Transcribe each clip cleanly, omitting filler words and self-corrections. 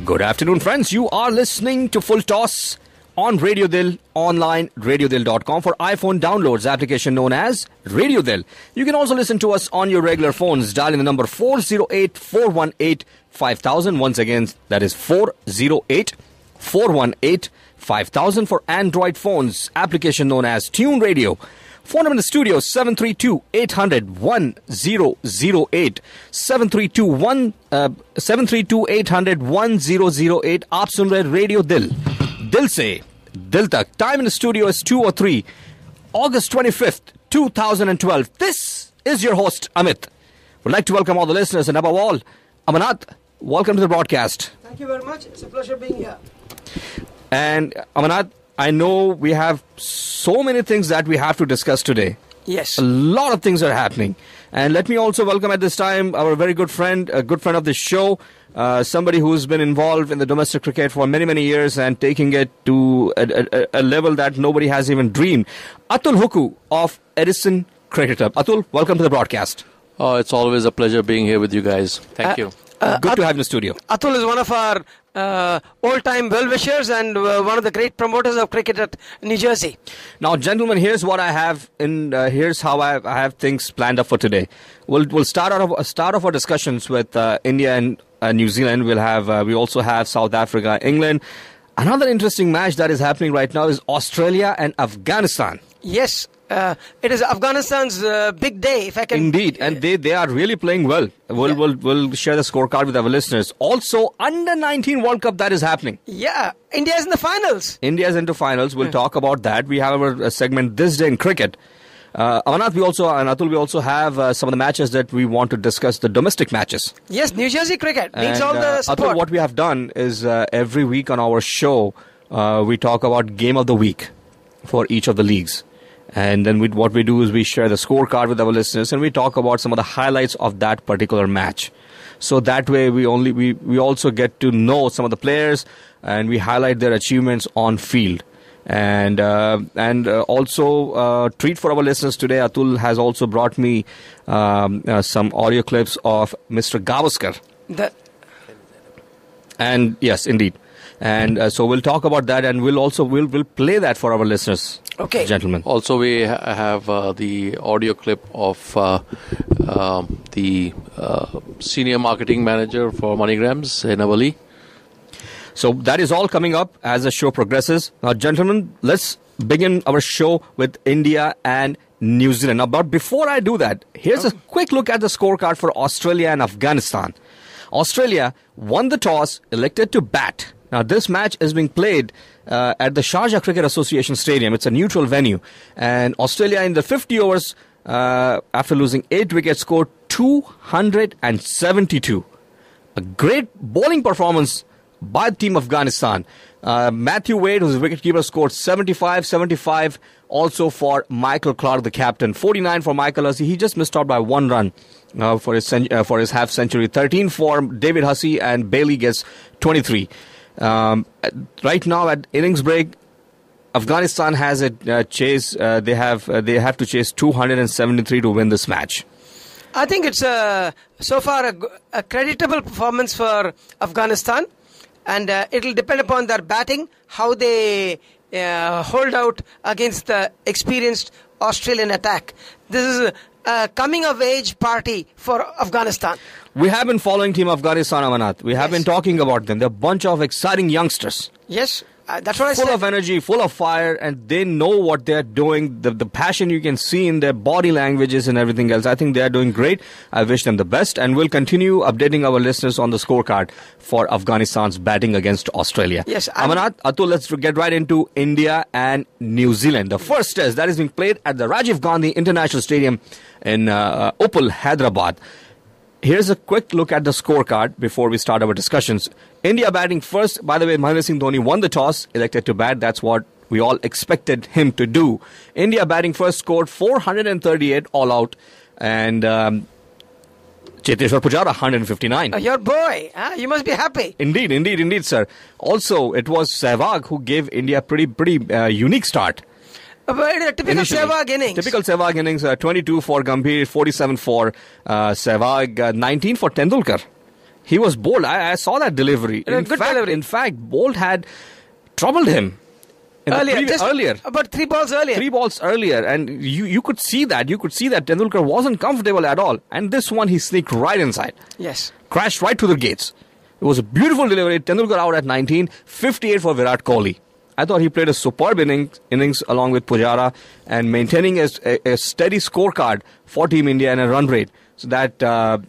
Good afternoon, friends. You are listening to Full Toss on Radio Dil, online, radiodil.com. For iPhone downloads, application known as Radio Dil. You can also listen to us on your regular phones, dialing the number 408-418-5000. Once again, that is 408-418-5000. For Android phones, application known as Tune Radio. Phone number in the studio, 732-800-1008. 732-800-1008. आप सुन रहे radio दिल. दिल से दिल तक. Time in the studio is 2:03. August 25th, 2012. This is your host, Amit. Would like to welcome all the listeners, and above all, Amanat, welcome to the broadcast. Thank you very much. It's a pleasure being here. And Amanat, I know we have so many things that we have to discuss today. Yes. A lot of things are happening. And let me also welcome at this time our very good friend, a good friend of the show, somebody who's been involved in the domestic cricket for many, many years and taking it to a level that nobody has even dreamed. Atul Huckoo of Edison Cricket Club. Atul, welcome to the broadcast. Oh, it's always a pleasure being here with you guys. Thank you. Good to have you in the studio. Atul is one of our old-time well-wishers and one of the great promoters of cricket at New Jersey. Now, gentlemen, here's what I have here's how I have things planned up for today. We'll start off our discussions with India and New Zealand. We also have South Africa, England. Another interesting match that is happening right now is Australia and Afghanistan. Yes. It is Afghanistan's big day, if I can. Indeed, and they are really playing well. We'll share the scorecard with our listeners. Also, Under-19 World Cup that is happening. Yeah, India is in the finals. India is into finals. We'll talk about that. We have our segment This Day in Cricket. Amanat, we also have some of the matches that we want to discuss, the domestic matches. Yes, New Jersey cricket needs all the support. Atul, what we have done is every week on our show, we talk about Game of the Week for each of the leagues. And then what we do is we share the scorecard with our listeners and we talk about some of the highlights of that particular match. So that way we also get to know some of the players and we highlight their achievements on field. And also treat for our listeners today, Atul has also brought me some audio clips of Mr. Gavaskar. And yes, indeed. And so we'll talk about that, and we'll play that for our listeners. Okay, gentlemen. Also, we have the audio clip of the senior marketing manager for MoneyGrams, Zainab Ali. So that is all coming up as the show progresses. Now, gentlemen, let's begin our show with India and New Zealand. Now, but before I do that, here's a quick look at the scorecard for Australia and Afghanistan. Australia won the toss, elected to bat. Now, this match is being played at the Sharjah Cricket Association Stadium. It's a neutral venue. And Australia, in the 50 overs, after losing 8 wickets, scored 272. A great bowling performance by the team of Afghanistan. Matthew Wade, who's a wicketkeeper, scored 75. Also for Michael Clarke, the captain. 49 for Michael Hussey. He just missed out by 1 run for his half century. 13 for David Hussey, and Bailey gets 23. Right now at innings break, Afghanistan has a chase. They have to chase 273 to win this match. I think it's so far a creditable performance for Afghanistan, and it'll depend upon their batting, how they hold out against the experienced Australian attack. This is a coming-of-age party for Afghanistan. We have been following Team Afghanistan, Amanat. We have been talking about them. They're a bunch of exciting youngsters. Yes, that's what I said. Full of energy, full of fire, and they know what they're doing. The passion you can see in their body languages and everything else. I think they're doing great. I wish them the best, and we'll continue updating our listeners on the scorecard for Afghanistan's batting against Australia. Yes, Amanat, Atul, let's get right into India and New Zealand. The first test that is being played at the Rajiv Gandhi International Stadium in Uppal, Hyderabad. Here's a quick look at the scorecard before we start our discussions. India batting first. By the way, Mahendra Singh Dhoni won the toss, elected to bat. That's what we all expected him to do. India batting first, scored 438 all out, and Cheteshwar Pujara 159. Your boy, you must be happy. Indeed, sir. Also, it was Sehwag who gave India a pretty unique start. A typical Sehwag innings. Typical Sehwag innings, 22 for Gambhir, 47 for Sehwag, 19 for Tendulkar. He was bold. I saw that delivery. Delivery. In fact, Bolt had troubled him earlier. About 3 balls earlier. 3 balls earlier. And you could see that. You could see that Tendulkar wasn't comfortable at all. And this one, he sneaked right inside. Yes. Crashed right through the gates. It was a beautiful delivery. Tendulkar out at 19. 58 for Virat Kohli. I thought he played a superb innings along with Pujara and maintaining a steady scorecard for Team India and a run rate. So that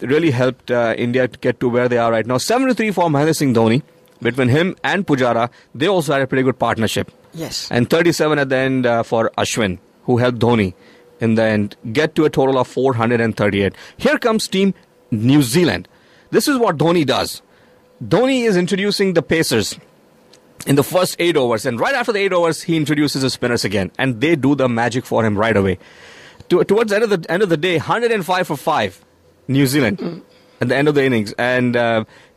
really helped India to get to where they are right now. 7-3 for Mahendra Singh Dhoni. Between him and Pujara, they also had a pretty good partnership. Yes. And 37 at the end for Ashwin, who helped Dhoni in the end get to a total of 438. Here comes Team New Zealand. This is what Dhoni does. Dhoni is introducing the pacers in the first 8 overs. And right after the 8 overs, he introduces the spinners again. And they do the magic for him right away. Towards the end of the day, 105 for 5, New Zealand, at the end of the innings. And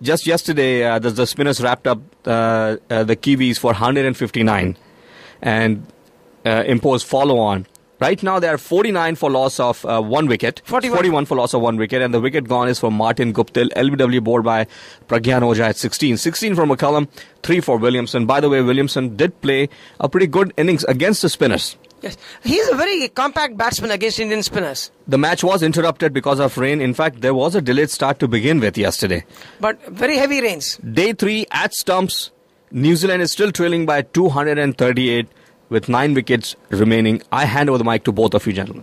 just yesterday, the spinners wrapped up the Kiwis for 159 and imposed follow-on. Right now, they are 49 for loss of 1 wicket. 41 for loss of 1 wicket. And the wicket gone is for Martin Guptill. LBW bowled by Pragyan Ojha at 16. 16 for McCullum, 3 for Williamson. By the way, Williamson did play a pretty good innings against the spinners. Yes, he's a very compact batsman against Indian spinners. The match was interrupted because of rain. In fact, there was a delayed start to begin with yesterday. But very heavy rains. Day 3 at stumps. New Zealand is still trailing by 238 with 9 wickets remaining. I hand over the mic to both of you gentlemen.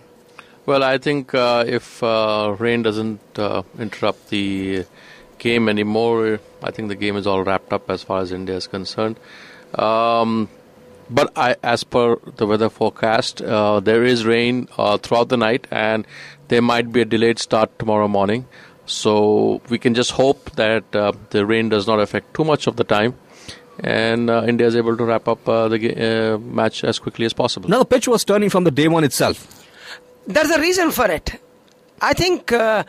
Well, I think if rain doesn't interrupt the game anymore, I think the game is all wrapped up as far as India is concerned. But as per the weather forecast, there is rain throughout the night and there might be a delayed start tomorrow morning. So we can just hope that the rain does not affect too much of the time and India is able to wrap up the match as quickly as possible. Now the pitch was turning from the day one itself. There's a reason for it. I think the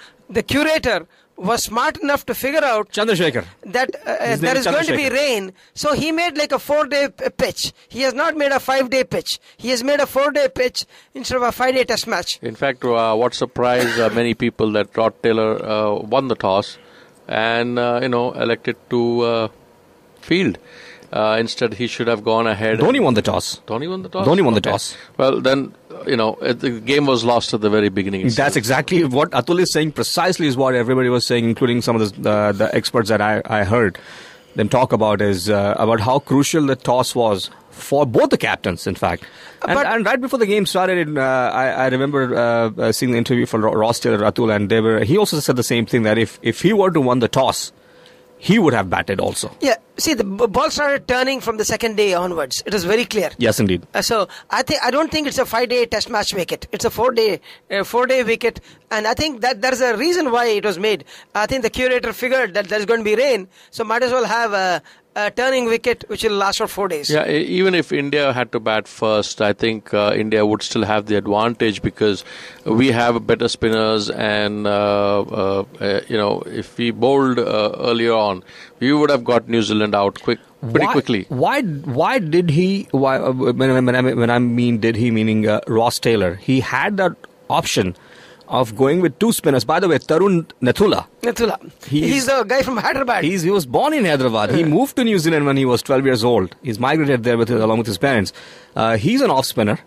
curator was smart enough to figure out Chandrasekhar. that there is going to be rain. So he made like a 4-day pitch. He has not made a 5-day pitch. He has made a 4-day pitch instead of a 5-day test match. In fact, what surprised many people that Rod Taylor won the toss and elected to field. Instead, he should have gone ahead. Dhoni won the toss. Dhoni won the toss? Dhoni won the toss. Well, then, the game was lost at the very beginning. That's exactly what Atul is saying. Precisely is what everybody was saying, including some of the experts that I heard them talk about, is about how crucial the toss was for both the captains, in fact. And right before the game started, I remember seeing the interview for Ross Taylor, Atul, and he also said the same thing, that if he were to won the toss, he would have batted also. Yeah, see, the ball started turning from the second day onwards. It was very clear. Yes, indeed. So I don't think it's a 5-day test match wicket. It's a 4-day wicket, and I think that there's a reason why it was made. I think the curator figured that there's going to be rain, so might as well have a turning wicket which will last for 4 days. Yeah, even if India had to bat first, I think India would still have the advantage because we have better spinners and, if we bowled earlier on, we would have got New Zealand out pretty quickly. Why did he, when I mean did he, meaning Ross Taylor, he had that option of going with 2 spinners. By the way, Tarun Nathula. He's the guy from Hyderabad. He was born in Hyderabad. He moved to New Zealand when he was 12 years old. He's migrated there along with his parents. He's an off spinner.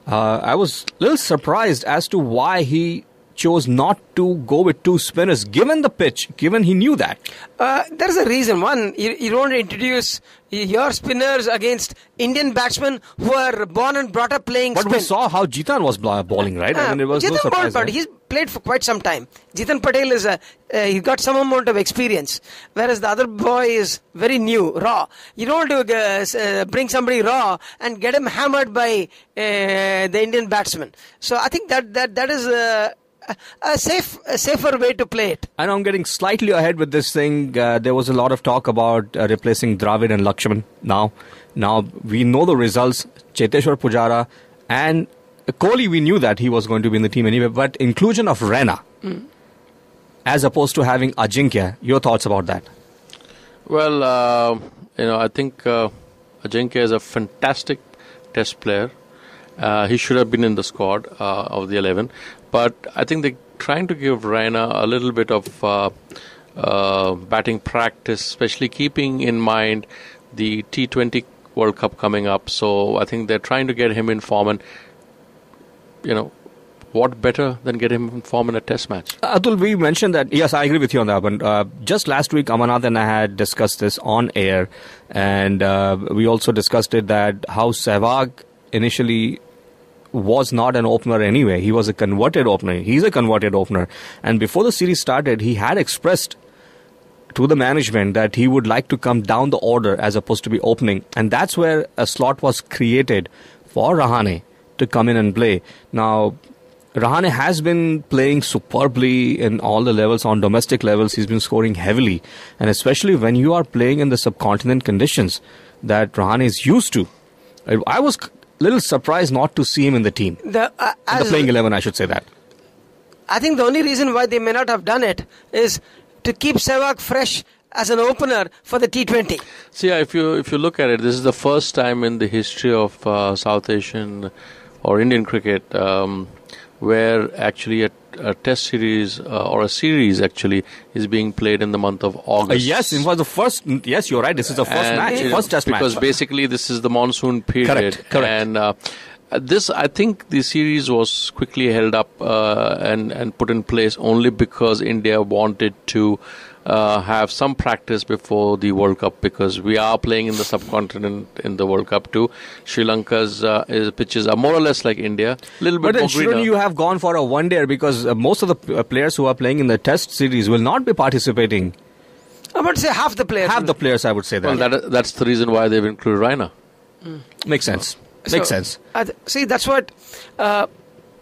I was a little surprised as to why he chose not to go with 2 spinners, given the pitch, given he knew that. There's a reason. One, you don't introduce your spinners against Indian batsmen who are born and brought up playing spin. But we saw how Jitan was bowling, right? I mean, it was no surprise. But he's played for quite some time. Jitan Patel he got some amount of experience, whereas the other boy is very new, raw. You don't want to bring somebody raw and get him hammered by the Indian batsman. So I think that is a safer way to play it. I know I'm getting slightly ahead with this thing. There was a lot of talk about replacing Dravid and Lakshman. Now we know the results. Cheteshwar Pujara and Kohli, we knew that he was going to be in the team anyway. But inclusion of Raina as opposed to having Ajinkya. Your thoughts about that? Well, I think Ajinkya is a fantastic test player. He should have been in the squad of the 11. But I think they're trying to give Raina a little bit of batting practice, especially keeping in mind the T20 World Cup coming up. So I think they're trying to get him in form, and what better than get him in form in a test match? Atul, we mentioned that, yes, I agree with you on that one. Just last week, Amarnath and I had discussed this on air, and we also discussed it that how Sehwag initially was not an opener anyway. He was a converted opener. He's a converted opener. And before the series started, he had expressed to the management that he would like to come down the order as opposed to be opening. And that's where a slot was created for Rahane to come in and play. Now, Rahane has been playing superbly in all the levels. On domestic levels, he's been scoring heavily. And especially when you are playing in the subcontinent conditions that Rahane is used to. I was a little surprised not to see him in the team. The playing 11, I should say that. I think the only reason why they may not have done it is to keep Sehwag fresh as an opener for the T20. See, if you look at it, this is the first time in the history of South Asian or Indian cricket where actually a test series or a series actually is being played in the month of August. Yes, it was the first. Yes, you're right. This is the first match, first test match. Because basically this is the monsoon period. Correct. And this, I think the series was quickly held up and put in place only because India wanted to have some practice before the World Cup, because we are playing in the subcontinent in the World Cup too. Sri Lanka's pitches are more or less like India, a little bit more greener. But shouldn't you have gone for a one-day, because most of the players who are playing in the test series will not be participating? I would say half the players. Half the players, I would say that. Well, that's the reason why they've included Raina. Makes sense. Makes sense. See, that's what...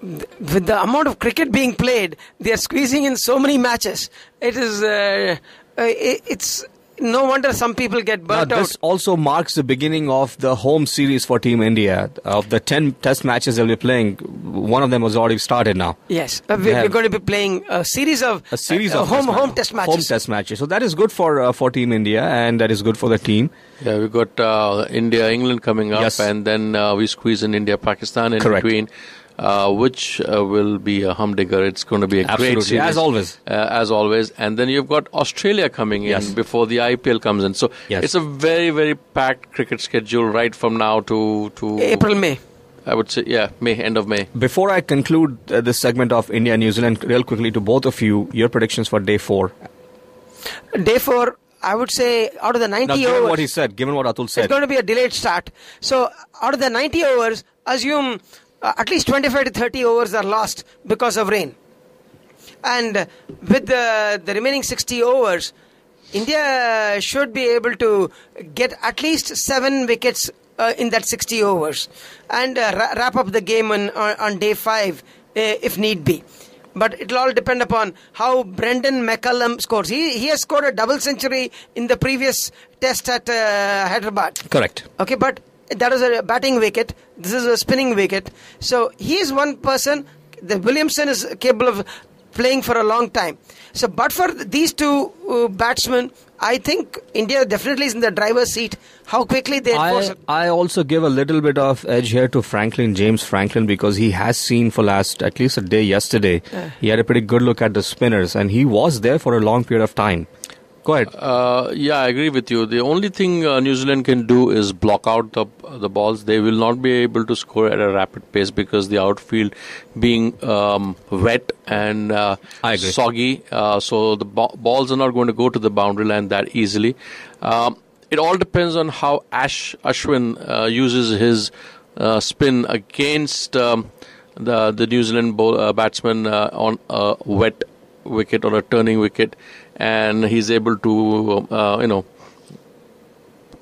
with the amount of cricket being played, they are squeezing in so many matches. It is, it's no wonder some people get burnt out. This also marks the beginning of the home series for Team India. Of the 10 test matches they'll be playing, one of them was already started now. Yes, we're going to be playing a series of home test matches. Home test matches. So that is good for Team India, and that is good for the team. Yeah, we've got India-England coming up, yes. And then we squeeze in India-Pakistan in between. Which will be a humdinger. It's going to be a great series. As always. And then you've got Australia coming in before the IPL comes in. So it's a very, very packed cricket schedule right from now to April, May. I would say, end of May. Before I conclude this segment of India New Zealand, real quickly to both of you, your predictions for day 4. Day 4, I would say out of the 90 given overs. What he said, given what Atul said. It's going to be a delayed start. So out of the 90 overs, assume at least 25 to 30 overs are lost because of rain. And with the remaining 60 overs, India should be able to get at least 7 wickets in that 60 overs and wrap up the game on day 5 if need be. But it'll all depend upon how Brendon McCullum scores. He has scored a double century in the previous test at Hyderabad. Correct. Okay, but that was a batting wicket. This is a spinning wicket. So he is one person. The Williamson is capable of playing for a long time. So, but for these two batsmen, I think India definitely is in the driver's seat. How quickly they enforce it. I also give a little bit of edge here to James Franklin, because he has seen for at least a day yesterday. He had a pretty good look at the spinners, and he was there for a long period of time. Go ahead. I agree with you. The only thing New Zealand can do is block out the balls. They will not be able to score at a rapid pace because the outfield being wet and soggy. So the balls are not going to go to the boundary line that easily. It all depends on how Ashwin uses his spin against the New Zealand batsman on a wet wicket or a turning wicket. And he's able to,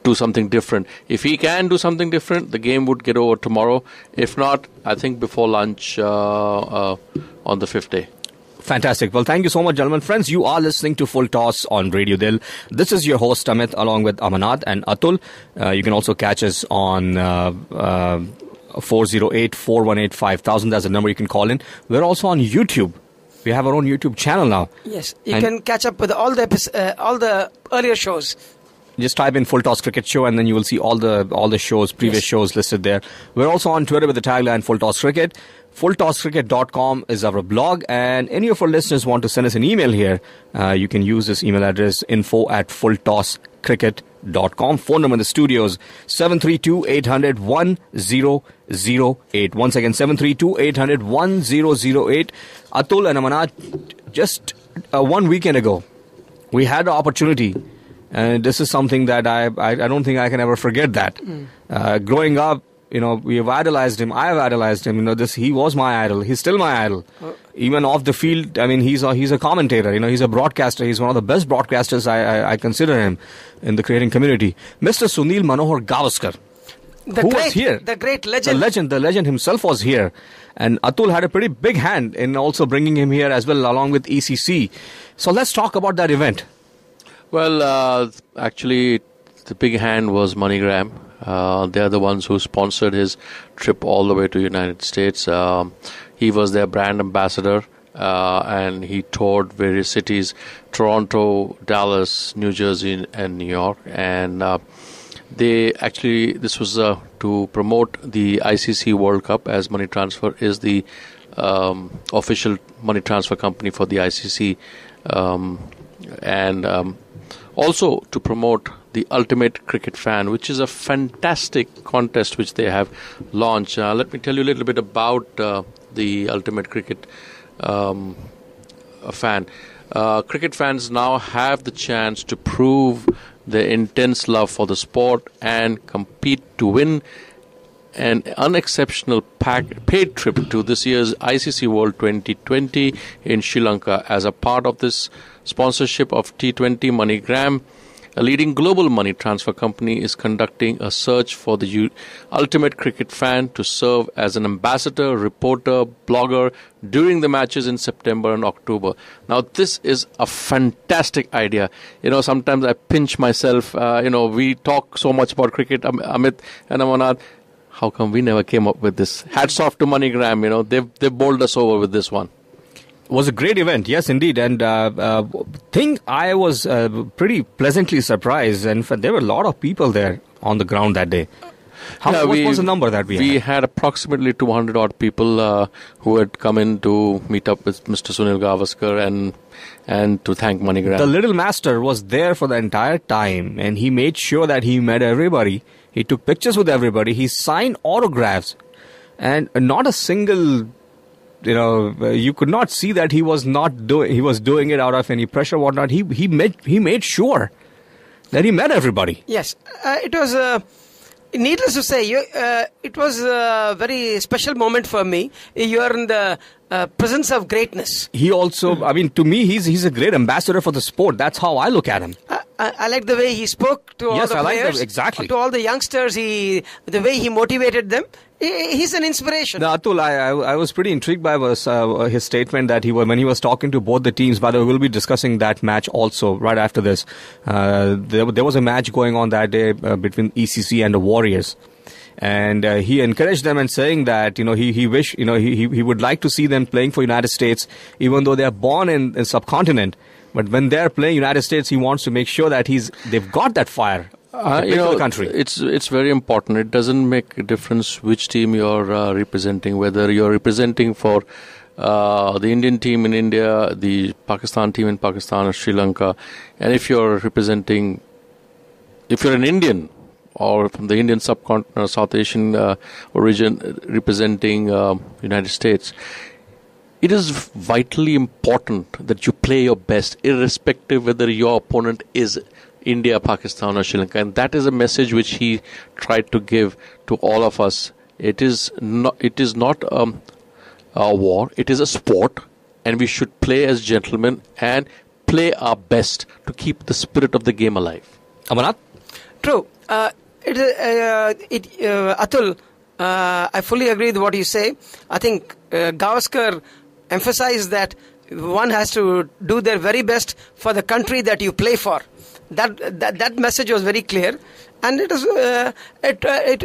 do something different. If he can do something different, the game would get over tomorrow. If not, I think before lunch on the 5th day. Fantastic. Well, thank you so much, gentlemen. Friends, you are listening to Full Toss on Radio Dil. This is your host, Amit, along with Amarnath and Atul. You can also catch us on 408-418-5000. That's the number you can call in. We're also on YouTube. We have our own YouTube channel now. Yes, you can catch up with all the earlier shows. Just type in Full Toss Cricket Show, and then you will see all the shows, previous shows listed there. We're also on Twitter with the tagline Full Toss Cricket. FullTossCricket.com is our blog, and any of our listeners want to send us an email here, you can use this email address, info@fulltosscricket.com. Phone number in the studios, 732-800-1008. Once again, 732-800-1008. Atul and Amanat, just 1 weekend ago, we had the opportunity, and this is something that I don't think I can ever forget that. Growing up, we have idolized him. I have idolized him. He was my idol. He's still my idol. Even off the field, I mean, he's a commentator. He's a broadcaster. He's one of the best broadcasters. I consider him in the cricketing community. Mr. Sunil Manohar Gavaskar, was here. The great legend. The legend himself was here. And Atul had a pretty big hand in also bringing him here as well, along with ECC. So let's talk about that event. Well, actually, the big hand was MoneyGram. They are the ones who sponsored his trip all the way to United States. He was their brand ambassador, and he toured various cities, Toronto, Dallas, New Jersey, and New York. And this was to promote the ICC World Cup, as Money Transfer is the official money transfer company for the ICC, and also to promote the Ultimate Cricket Fan, which is a fantastic contest which they have launched. Let me tell you a little bit about the Ultimate Cricket Fan. Cricket fans now have the chance to prove their intense love for the sport and compete to win an unexceptional paid trip to this year's ICC World 2020 in Sri Lanka. As a part of this sponsorship of T20, MoneyGram, a leading global money transfer company, is conducting a search for the ultimate cricket fan to serve as an ambassador, reporter, blogger during the matches in September and October. Now, this is a fantastic idea. Sometimes I pinch myself. We talk so much about cricket, Amit and Amanat. How come we never came up with this? Hats off to MoneyGram. They've bowled us over with this one. Was a great event, yes, indeed. And I was pretty pleasantly surprised. And there were a lot of people there on the ground that day. What was the number that we had? We had approximately 200 odd people who had come in to meet up with Mr. Sunil Gavaskar and to thank MoneyGram. The little master was there for the entire time, and he made sure that he met everybody. He took pictures with everybody. He signed autographs, and not a single. You could not see that he was doing it out of any pressure or whatnot. He made sure that he met everybody. Yes, it was. Needless to say, it was a very special moment for me. You are in the presence of greatness. He also, to me, he's a great ambassador for the sport. That's how I look at him. I like the way he spoke to all the players, exactly. to all the youngsters. The way he motivated them. He's an inspiration. Now, Atul, I was pretty intrigued by his statement that when he was talking to both the teams. By the way, we'll be discussing that match also right after this. There was a match going on that day between ECC and the Warriors. And he encouraged them and saying that he would like to see them playing for United States, even though they are born in the subcontinent. But when they're playing United States, he wants to make sure that they've got that fire. For the country. It's very important. It doesn't make a difference which team you're representing, whether you're representing for the Indian team in India, the Pakistan team in Pakistan, or Sri Lanka, and if you're an Indian or from the Indian subcontinent, South Asian origin, representing United States. It is vitally important that you play your best, irrespective whether your opponent is India, Pakistan, or Sri Lanka. And that is a message which he tried to give to all of us. It is not a war, it is a sport, and we should play as gentlemen and play our best to keep the spirit of the game alive. Amanat? True. Atul, I fully agree with what you say. I think Gavaskar emphasized that one has to do their very best for the country that you play for. That message was very clear, and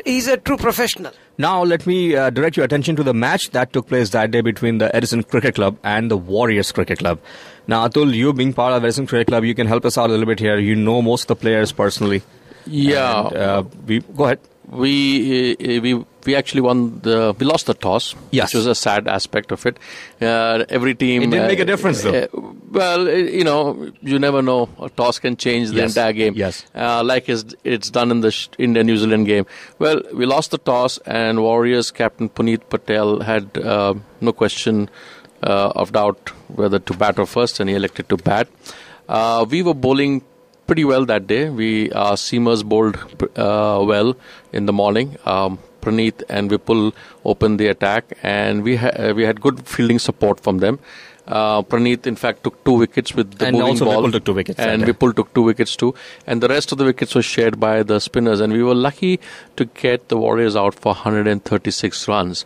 he's a true professional. Now, let me direct your attention to the match that took place that day between the Edison Cricket Club and the Warriors Cricket Club. Now, Atul, you being part of Edison Cricket Club, you can help us out a little bit here. You know most of the players personally. Yeah. Go ahead. We actually we lost the toss, yes, which was a sad aspect of it. Every team. It didn't make a difference, though. Well, you never know. A toss can change the entire game. Yes. Like it's done in the India-New Zealand game. Well, we lost the toss, and Warriors captain Puneet Patel had no question of doubt whether to bat or first, and he elected to bat. We were bowling pretty well that day. Our seamers bowled well in the morning. Praneeth and Vipul opened the attack, and we had good fielding support from them. Praneeth, in fact, took 2 wickets with the moving ball. Vipul took 2 wickets. And Vipul took 2 wickets too. And the rest of the wickets were shared by the spinners. And we were lucky to get the Warriors out for 136 runs.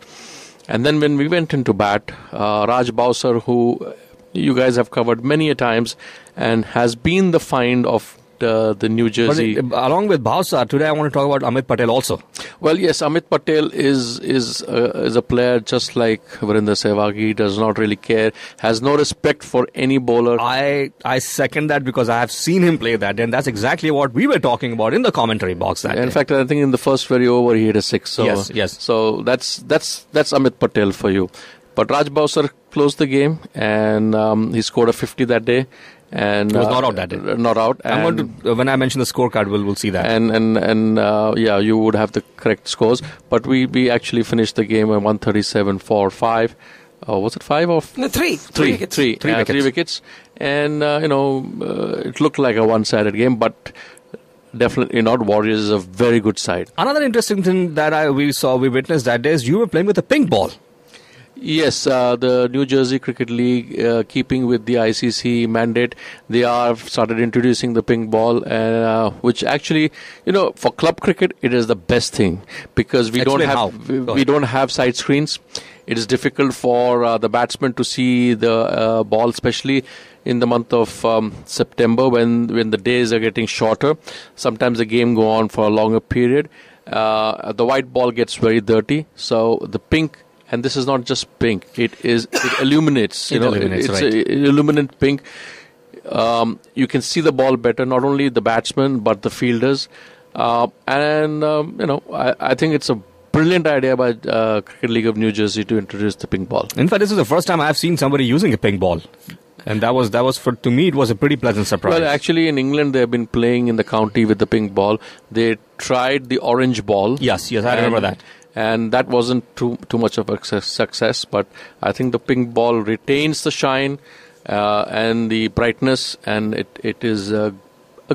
And then when we went into bat, Raj Bowser, who you guys have covered many a times and has been the find of the New Jersey. But along with Bowser, today I want to talk about Amit Patel also. Well, yes, Amit Patel is a player just like Virender Sehwag. He does not really care, has no respect for any bowler. I second that because I have seen him play that, and that's exactly what we were talking about in the commentary box that day. In fact, I think in the first very over he hit a 6. So, yes. So that's Amit Patel for you. But Raj Bowser closed the game, and he scored a 50 that day. And he was not out that day. Not out. I'm going to, when I mention the scorecard, we'll see that. And you would have the correct scores. But we actually finished the game at 137 for 5. Was it 5 or 3? 3 wickets. And it looked like a one-sided game, but definitely not. Warriors is a very good side. Another interesting thing that we witnessed that day is you were playing with a pink ball. Yes, the New Jersey Cricket League, keeping with the ICC mandate, they have started introducing the pink ball, which actually, for club cricket, it is the best thing because we don't have side screens. It is difficult for the batsman to see the ball, especially in the month of September when the days are getting shorter. Sometimes the game go on for a longer period. The white ball gets very dirty, so the pink. And this is not just pink; it illuminates. It's illuminant pink. You can see the ball better, not only the batsman but the fielders. I think it's a brilliant idea by Cricket League of New Jersey to introduce the pink ball. In fact, this is the first time I've seen somebody using a pink ball. And that was to me, it was a pretty pleasant surprise. Well, actually, in England, they've been playing in the county with the pink ball. They tried the orange ball. Yes, I remember that. And that wasn't too much of a success. But I think the pink ball retains the shine and the brightness, and it is a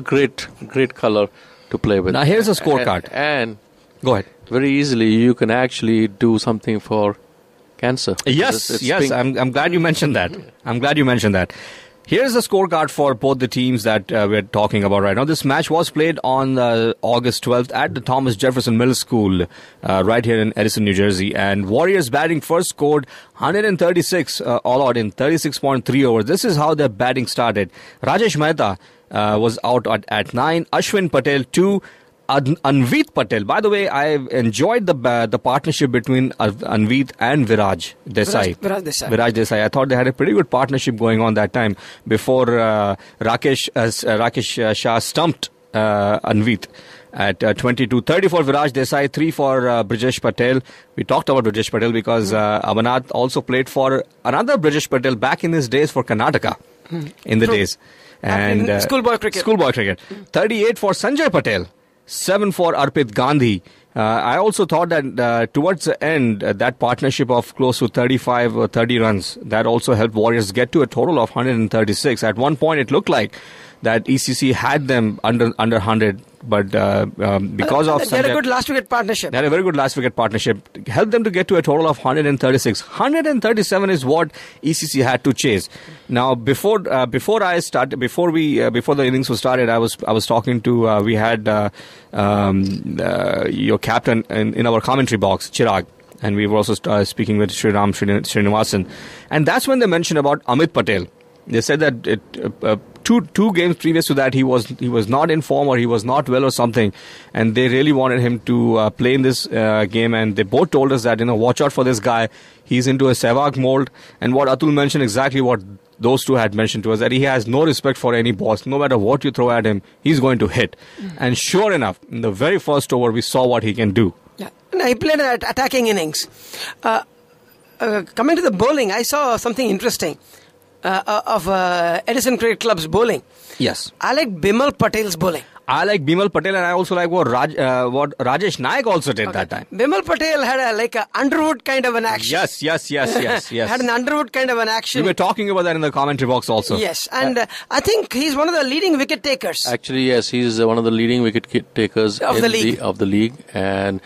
great color to play with. Now, here's a scorecard. And go ahead. Very easily, you can actually do something for cancer. Yes. I'm glad you mentioned that. Here's the scorecard for both the teams that we're talking about right now. This match was played on August 12th at the Thomas Jefferson Middle School right here in Edison, New Jersey. And Warriors batting first scored 136 all out in 36.3 overs. This is how their batting started. Rajesh Mehta was out at 9. Ashwin Patel 2. Anvit Patel. By the way, I enjoyed the partnership between Anvit and Viraj Desai. Viraj Desai. I thought they had a pretty good partnership going on that time before Rakesh Shah stumped Anvit at 22. 30 for Viraj Desai, 3 for Brijesh Patel. We talked about Brijesh Patel because Abhinath also played for another Brijesh Patel back in his days for Karnataka in the days. And schoolboy cricket. 38 for Sanjay Patel. 7 for Arpit Gandhi. I also thought that towards the end, that partnership of close to 35 or 30 runs, that also helped Warriors get to a total of 136. At one point, it looked like that ECC had them under 100, but because of they had a good last wicket partnership. They had a very good last wicket partnership. Helped them to get to a total of 136. 137 is what ECC had to chase. Now, before the innings was started, I was talking to we had your captain in our commentary box, Chirag. And we were also speaking with Srinivasan. And that's when they mentioned about Amit Patel. They said that two games previous to that, he was not in form, or he was not well or something, and they really wanted him to play in this game. And they both told us that, watch out for this guy. He's into a Sehwag mold. And what Atul mentioned, exactly what those two had mentioned to us, that he has no respect for any balls. No matter what you throw at him, he's going to hit. And sure enough, in the very first over, we saw what he can do. Yeah, and he played an attacking innings. Coming to the bowling, I saw something interesting of Edison Cricket Club's bowling. Yes. I like Bimal Patel's bowling. I like Bimal Patel, and I also like what Rajesh Naik also did that time. Bimal Patel had a Underwood kind of an action. Yes. Had an Underwood kind of an action. We were talking about that in the commentary box also. Yes, and I think he's one of the leading wicket takers. Actually, yes, he's one of the leading wicket takers of the league, and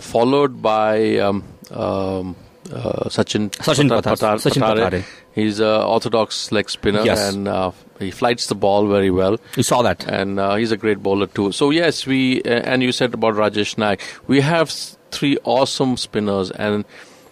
followed by Sachin Patare. He's an orthodox leg spinner, and he flights the ball very well. You saw that. And he's a great bowler too. So yes, and you said about Rajesh Naik. We have three awesome spinners, and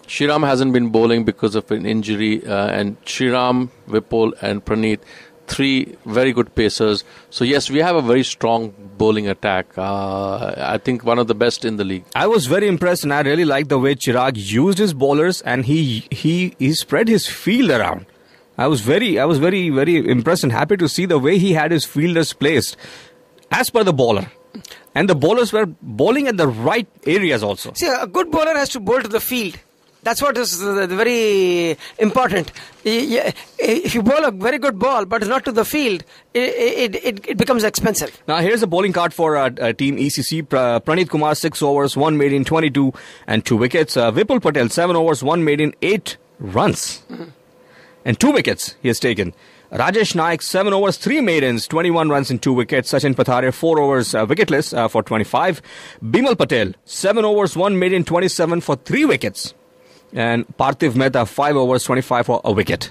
Shriram hasn't been bowling because of an injury, and Shriram, Vipul and Praneeth, three very good pacers. So yes, we have a very strong bowling attack. I think one of the best in the league. I was very impressed, and I really liked the way Chirag used his bowlers, and he spread his field around. I was very impressed and happy to see the way he had his fielders placed as per the bowler. And the bowlers were bowling at the right areas also. See, a good bowler has to bowl to the field. That's what is very important. If you bowl a very good ball but not to the field, it becomes expensive. Now here's a bowling card for team ECC. Praneeth Kumar, 6 overs, 1 made in 22 and 2 wickets. Vipul Patel, 7 overs, 1 made in 8 runs. And 2 wickets he has taken. Rajesh Naik, 7 overs, 3 maidens, 21 runs and 2 wickets. Sachin Patare, 4 overs, wicketless for 25. Bimal Patel, 7 overs, 1 maiden, 27 for 3 wickets. And Parthiv Mehta, 5 overs, 25 for a wicket.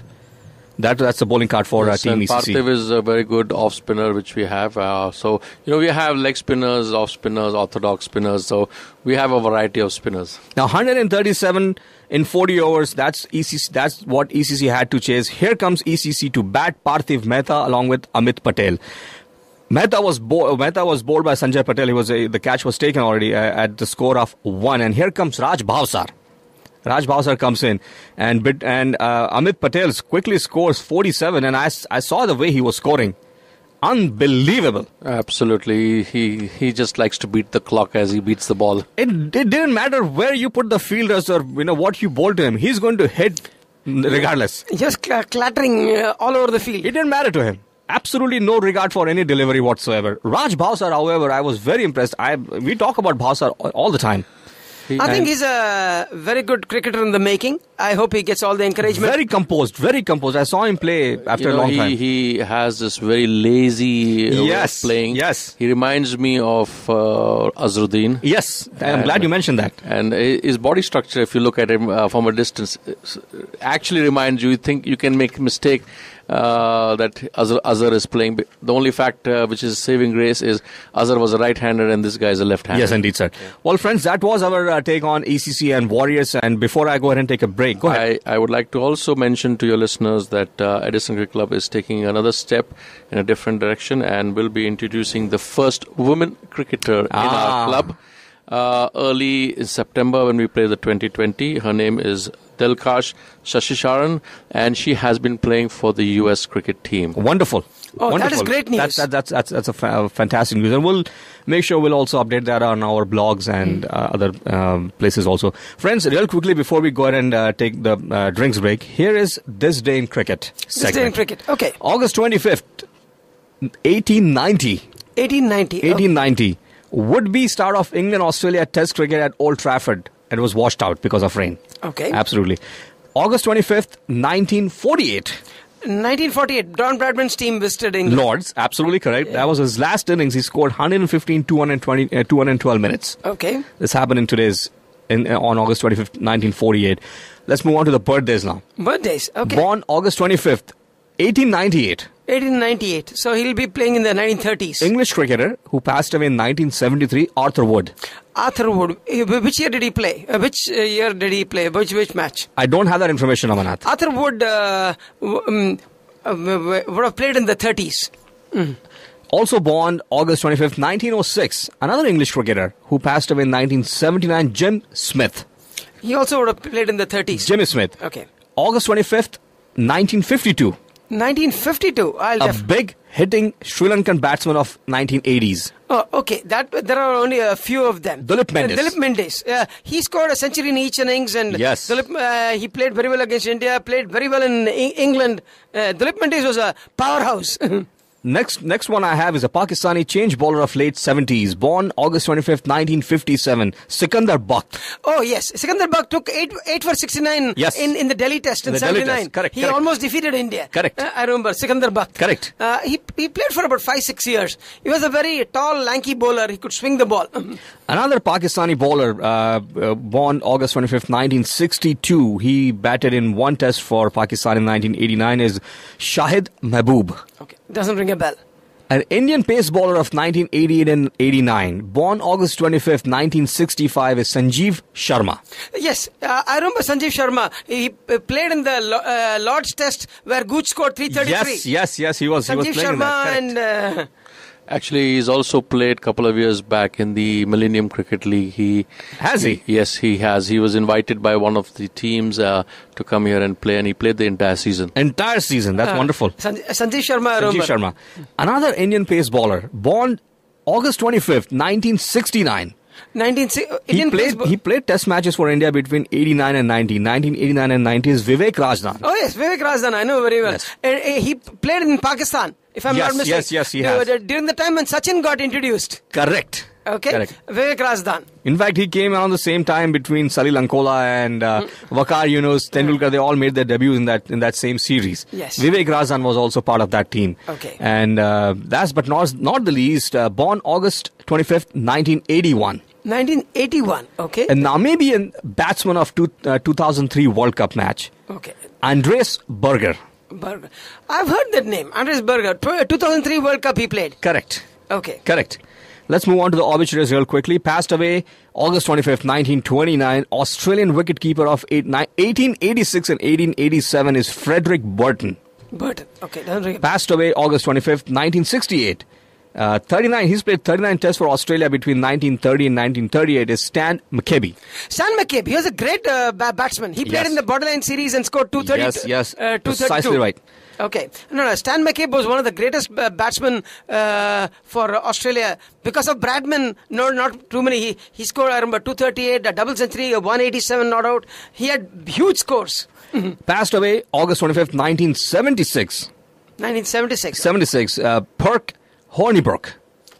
That's the bowling card for Team ECC. Parthiv is a very good off spinner which we have. So we have leg spinners, off spinners, orthodox spinners. So we have a variety of spinners. Now 137 in 40 overs. That's ECC. That's what ECC had to chase. Here comes ECC to bat. Parthiv Mehta along with Amit Patel. Mehta was bowled by Sanjay Patel. The catch was taken already at the score of 1. And here comes Raj Bhavsar. Raj Bhavsar comes in, and Amit Patel quickly scores 47, and I saw the way he was scoring. Unbelievable. Absolutely. He just likes to beat the clock as he beats the ball. It didn't matter where you put the fielders or what you bowled to him. He's going to hit regardless. Just clattering all over the field. It didn't matter to him. Absolutely no regard for any delivery whatsoever. Raj Bhavsar, however, I was very impressed. We talk about Bhavsar all the time. I think he's a very good cricketer in the making. I hope he gets all the encouragement. Very composed. I saw him play after a long time. He has this very lazy way of playing. Yes. He reminds me of Azharuddin. Yes, I'm glad you mentioned that. And his body structure, if you look at him from a distance, actually reminds you think you can make a mistake that Azhar is playing. The only fact which is saving grace is Azhar was a right-hander and this guy is a left-hander. Yes, indeed, sir. Yeah. Well, friends, that was our take on ECC and Warriors. And before I go ahead and take a break, go ahead. I would like to also mention to your listeners that Edison Cricket Club is taking another step in a different direction and will be introducing the first women cricketer in our club early in September when we play the 2020. Her name is Dilkash Shashisharan, and she has been playing for the US cricket team. Wonderful. Oh, Wonderful. That is great news. That's a fantastic news. And we'll make sure we'll also update that on our blogs and other places also. Friends, real quickly before we go ahead and take the drinks break, here is This Day in Cricket segment. This Day in Cricket, okay. August 25th, 1890. 1890. Would-be start of England-Australia Test cricket at Old Trafford. It was washed out because of rain. Okay. Absolutely. August 25th, 1948. 1948, Don Bradman's team visited England. Lords, absolutely correct. Yeah. That was his last innings. He scored 115, 212 minutes. Okay. This happened on August 25th, 1948. Let's move on to the birthdays now. Birthdays, okay. Born August 25th, 1898. 1898. So he'll be playing in the 1930s. English cricketer who passed away in 1973, Arthur Wood. Arthur Wood. Which year did he play? Which match? I don't have that information, Amanat. Arthur Wood would have played in the 30s. Also born August 25th, 1906, another English cricketer who passed away in 1979, Jim Smith. He also would have played in the 30s. Jimmy Smith. Okay. August 25th, 1952. 1952. A big hitting Sri Lankan batsman of 1980s. Oh, okay. There are only a few of them. Duleep Mendis. Duleep Mendis. He scored a century in each innings, and yes. Duleep, he played very well against India. Played very well in England. Duleep Mendis was a powerhouse. Next one I have is a Pakistani change bowler of late 70s, born August 25th, 1957, Sikandar Bakht. Oh, yes. Sikandar Bakht took 8 for 69 in the Delhi Test in 79. Correct. He almost defeated India. Correct. I remember Sikandar Bakht. Correct. He played for about 5-6 years. He was a very tall, lanky bowler. He could swing the ball. Another Pakistani bowler, born August 25th, 1962. He batted in one test for Pakistan in 1989 is Shahid Mahboob. Okay. Doesn't ring a bell. An Indian pace bowler of 1988 and 89, born August 25th, 1965, is Sanjeev Sharma. Yes, I remember Sanjeev Sharma. He played in the Lord's Test where Gooch scored 333. Yes, he was. Sanjeev he was playing Sharma in that. and... Actually, he's also played a couple of years back in the Millennium Cricket League. Has he? Yes, he has. He was invited by one of the teams to come here and play, and he played the entire season. That's wonderful. Sanjeev Sharma, I remember. Sanjeev Sharma. Another Indian pace bowler, born August 25th, 1969. He played test matches for India between 89 and 90. 1989 and 90 is Vivek Rajdan. Oh yes, Vivek Rajdan, I know very well. Yes. He played in Pakistan, if I'm not mistaken. Yes, he has. During the time when Sachin got introduced. Correct. Okay, correct. Vivek Rajdan. In fact, he came around the same time between Salil Ankola and Waqar Yunus, Tendulkar. They all made their debuts in that same series. Yes. Vivek Rajdan was also part of that team. Okay. And last but not the least, born August 25th, 1981. 1981, okay. A Namibian batsman of 2003 World Cup match. Okay. Andres Berger. Berger. I've heard that name. Andres Berger. 2003 World Cup he played. Correct. Okay. Correct. Let's move on to the obituaries real quickly. Passed away August 25th, 1929. Australian wicketkeeper of 1886 and 1887 is Frederick Burton. Burton. Okay. Doesn't ring a bell. Passed away August 25th, 1968. 39. He's played 39 tests for Australia between 1930 and 1938 is Stan McCabe. Stan McCabe. He was a great batsman. He played in the Borderline series and scored 230. Yes. 232. Precisely right. Okay. No. Stan McCabe was one of the greatest batsmen for Australia. Because of Bradman, not too many. He scored, I remember, 238, a double century, a 187 not out. He had huge scores. Passed away August 25th, 1976. 1976. Perk Hornibrook.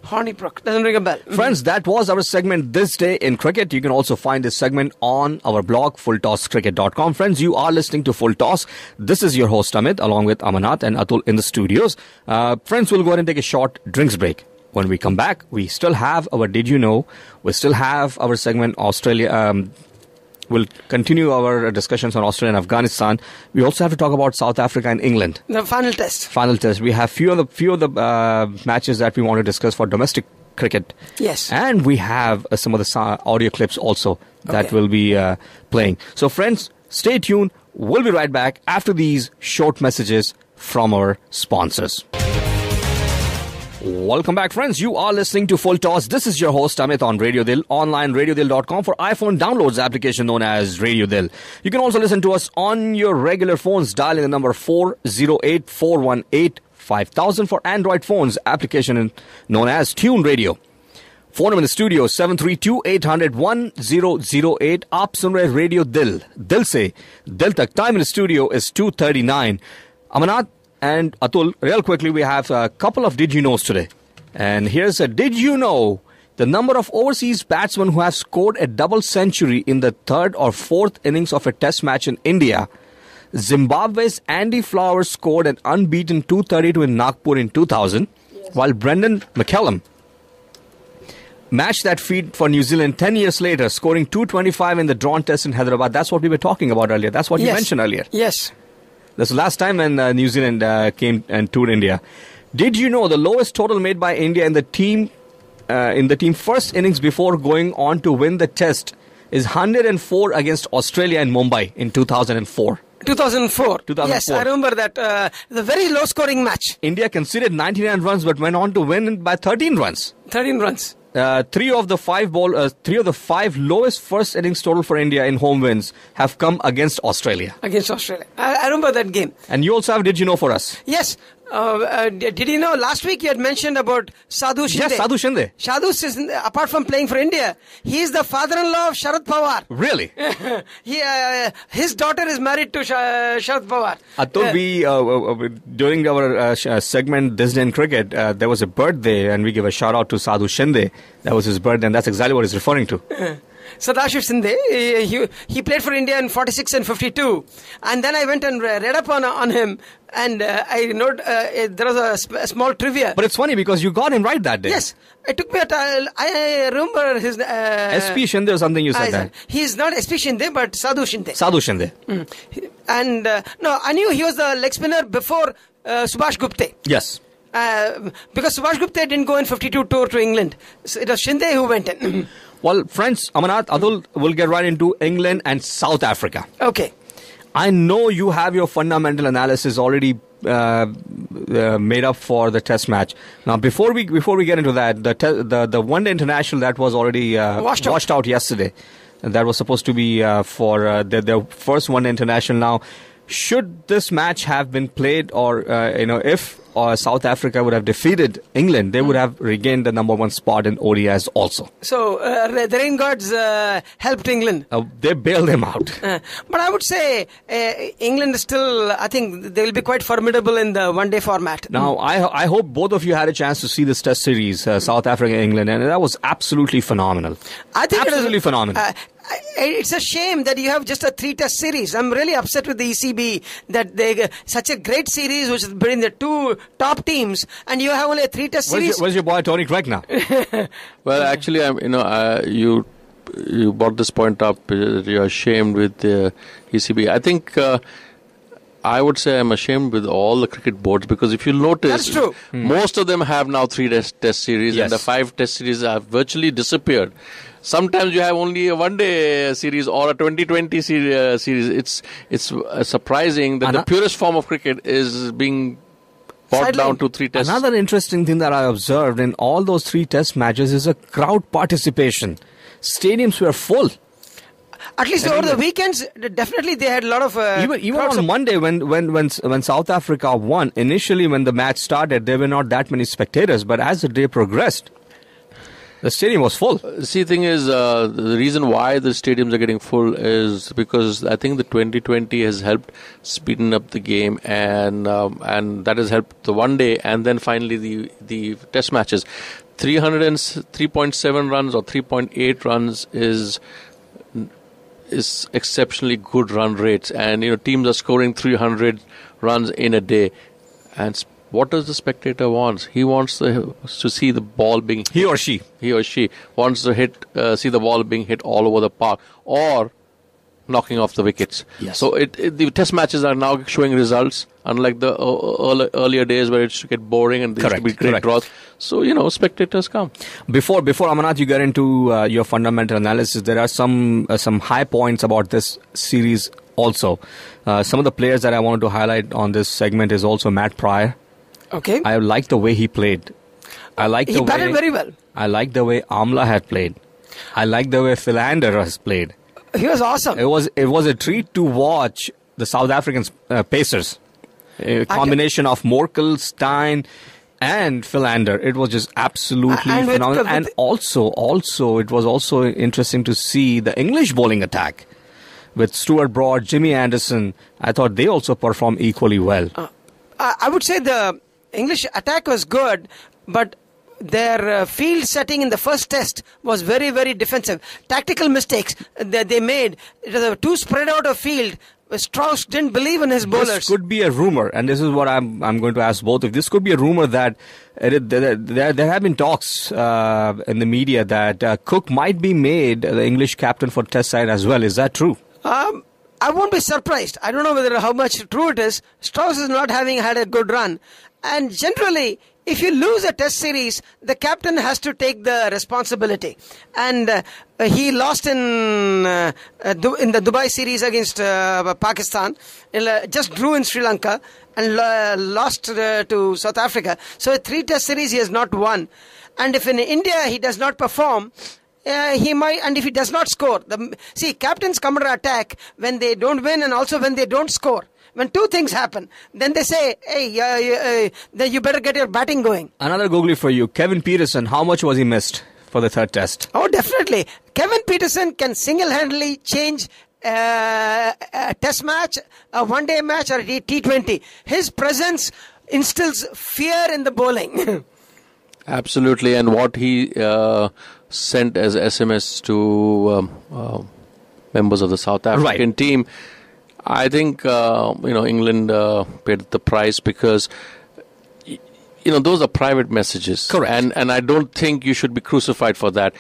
Hornibrook. Doesn't ring a bell. Friends, that was our segment This Day in Cricket. You can also find this segment on our blog, fulltosscricket.com. Friends, you are listening to Full Toss. This is your host, Amit, along with Amanat and Atul in the studios. Friends, we'll go ahead and take a short drinks break. When we come back, we still have our Did You Know? We still have our segment Australia. We'll continue our discussions on Australia and Afghanistan. We also have to talk about South Africa and England. The final test. We have few of the matches that we want to discuss for domestic cricket. Yes. And we have some of the audio clips also that will be playing. So friends, stay tuned. We'll be right back after these short messages from our sponsors. Welcome back, friends. You are listening to Full Toss. This is your host, Amit, on Radio Dil, online radiodil.com for iPhone downloads application known as Radio Dil. You can also listen to us on your regular phones, dialing the number 408-418-5000 for Android phones, application known as Tune Radio. Phone number in the studio 732-800-1008. आप सुन रहे radio दिल से दिल तक. Time in the studio is 2:39. Amanat and Atul, real quickly, we have a couple of Did You Knows today. And here's a Did You Know? The number of overseas batsmen who have scored a double century in the third or fourth innings of a test match in India. Zimbabwe's Andy Flowers scored an unbeaten 232 in Nagpur in 2000, while Brendon McCullum matched that feat for New Zealand 10 years later, scoring 225 in the drawn test in Hyderabad. That's what we were talking about earlier. That's what you mentioned earlier. Yes. That's the last time when New Zealand came and toured India. Did you know the lowest total made by India in the team first innings before going on to win the test is 104 against Australia in Mumbai in 2004? 2004. 2004. Yes, I remember that. The very low-scoring match. India conceded 99 runs but went on to win by 13 runs. 13 runs. Three of the five lowest first innings total for India in home wins have come against Australia. Against Australia. I remember that game. And you also have Did You Know for us? Yes. Did you know last week you had mentioned about Sadhu Shinde? Yes, Sadhu Shinde. Sadhu, apart from playing for India, he is the father-in-law of Sharad Pawar. Really? His daughter is married to Sharad Pawar. Atul, during our segment This Day in Cricket, there was a birthday and we give a shout out to Sadhu Shinde. That was his birthday and that's exactly what he's referring to. Sadashiv Shinde, he played for India in 46 and 52. And then I went and read up on him. And I noted there was a small trivia. But it's funny because you got him right that day. Yes. It took me a time. I remember his... SP Shinde or something you said that. He's not SP Shinde, but Sadhu Shinde. Sadhu Shinde. And no, I knew he was the leg spinner before Subhash Gupte. Yes. Because Subhash Gupte didn't go in 52 tour to England. So it was Shinde who went in. Well, friends, Amarnath, Atul will get right into England and South Africa. Okay. I know you have your fundamental analysis already made up for the test match. Now, before we get into that, the one-day international that was already washed out yesterday, that was supposed to be for their first one-day international. Now, should this match have been played, or if South Africa would have defeated England, they would have regained the number one spot in ODIs also. So, the rain gods helped England. They bailed them out. But I would say England is still, I think they will be quite formidable in the one-day format. Now, I hope both of you had a chance to see this test series, South Africa, England, and that was absolutely phenomenal. I think absolutely phenomenal. It's a shame that you have just a 3-test series. I'm really upset with the ECB that they such a great series which is between the two top teams, and you have only a 3-test series. Where's your boy Tony Craig now? Well, actually, you brought this point up. You're ashamed with the ECB. I think I would say I'm ashamed with all the cricket boards, because if you notice, that's true. Most of them have now 3-test series, yes. And the 5-test series have virtually disappeared. Sometimes you have only a one-day series or a 2020 series. It's surprising that the purest form of cricket is being brought down to 3 tests. Another interesting thing that I observed in all those 3 test matches is a crowd participation. Stadiums were full. At least over the weekends, definitely they had a lot of even on Monday when South Africa won. Initially, when the match started, there were not that many spectators. But as the day progressed, the stadium was full. See, thing is, the reason why the stadiums are getting full is because I think the 2020 has helped speeden up the game, and that has helped the one day, and then finally the test matches. 3.7 runs or 3.8 runs is exceptionally good run rates, and teams are scoring 300 runs in a day, and what does the spectator want? He wants to see the ball being hit. He or she wants to see the ball being hit all over the park or knocking off the wickets. Yes. So the test matches are now showing results, unlike the earlier days where it used to get boring and there used to be great draws. So spectators come. Before Amarnath, you get into your fundamental analysis, there are some high points about this series also. Some of the players that I wanted to highlight on this segment is also Matt Pryor. Okay. I like the way he played. He batted very well. I like the way Amla had played. I like the way Philander has played. He was awesome. It was a treat to watch the South African Pacers. A combination of Morkel, Stein, and Philander. It was just absolutely phenomenal. And also, it was also interesting to see the English bowling attack with Stuart Broad, Jimmy Anderson. I thought they also performed equally well. I would say the English attack was good, but their field setting in the first test was very, very defensive. Tactical mistakes that they made. It was too spread out of field. Strauss didn't believe in his bowlers. This could be a rumor, and this is what I'm going to ask both of you. This could be a rumor that there have been talks in the media that Cook might be made the English captain for Test side as well. Is that true? I won't be surprised. I don't know how much true it is. Strauss is not having had a good run. And generally, if you lose a test series, the captain has to take the responsibility. And he lost in the Dubai series against Pakistan, just drew in Sri Lanka, and lost to South Africa. So a 3 test series he has not won. And if in India he does not perform, he might, and if he does not score, see, captains come under attack when they don't win and also when they don't score. When 2 things happen, then they say, hey, then you better get your batting going. Another googly for you. Kevin Peterson, how much was he missed for the 3rd test? Oh, definitely. Kevin Peterson can single-handedly change a test match, a one-day match, or a T20. His presence instills fear in the bowling. Absolutely, and what he sent as SMS to members of the South African team, I think England paid the price because those are private messages. Correct. And I don't think you should be crucified for that.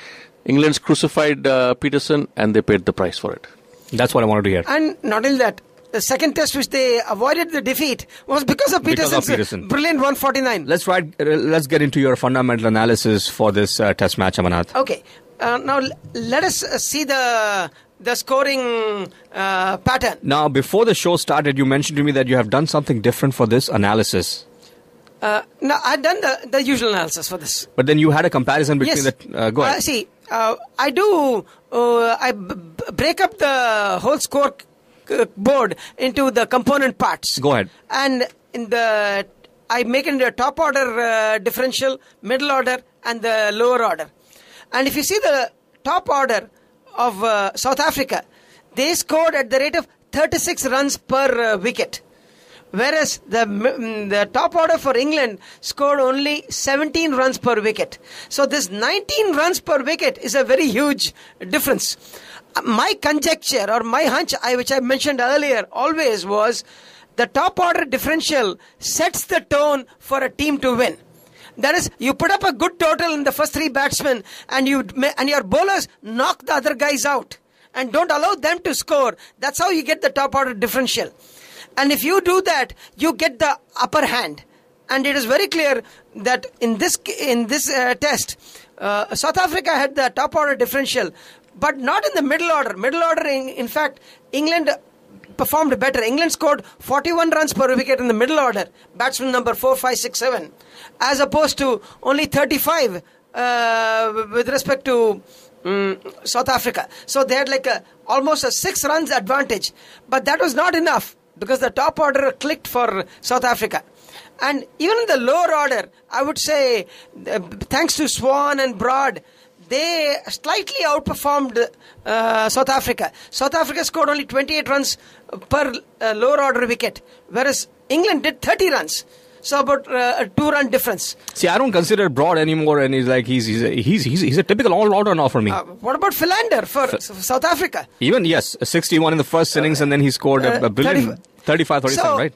England's crucified Peterson, and they paid the price for it. That's what I wanted to hear. And not only that, the 2nd test which they avoided the defeat was because of Peterson's brilliant 149. Let's get into your fundamental analysis for this test match, Amanat. Okay. Now let us see the scoring pattern. Now, before the show started, you mentioned to me that you have done something different for this analysis. No, I've done the usual analysis for this. But then you had a comparison between the... go ahead. See, I do... I break up the whole score board into the component parts. Go ahead. And I make it into a top order differential, middle order, and the lower order. And if you see the top order of South Africa, they scored at the rate of 36 runs per wicket. Whereas the top order for England scored only 17 runs per wicket. So this 19 runs per wicket is a very huge difference. My conjecture or my hunch, which I mentioned earlier, always was the top order differential sets the tone for a team to win. That is, you put up a good total in the first 3 batsmen and your bowlers knock the other guys out and don't allow them to score. That's how you get the top order differential. And if you do that, you get the upper hand. And it is very clear that in this test, South Africa had the top order differential, but not in the middle order. Middle order, in fact, England performed better. England scored 41 runs per wicket in the middle order, batsman number 4, 5, 6, 7, as opposed to only 35 with respect to South Africa. So they had almost a 6 runs advantage. But that was not enough, because the top order clicked for South Africa. And even in the lower order, I would say, thanks to Swan and Broad, they slightly outperformed South Africa. South Africa scored only 28 runs per lower order wicket, whereas England did 30 runs. So about a 2-run difference. See, I don't consider Broad anymore, and he's a typical all-rounder now for me. What about Philander for South Africa? Even, yes, 61 in the first innings, and then he scored a brilliant 35, 37, right?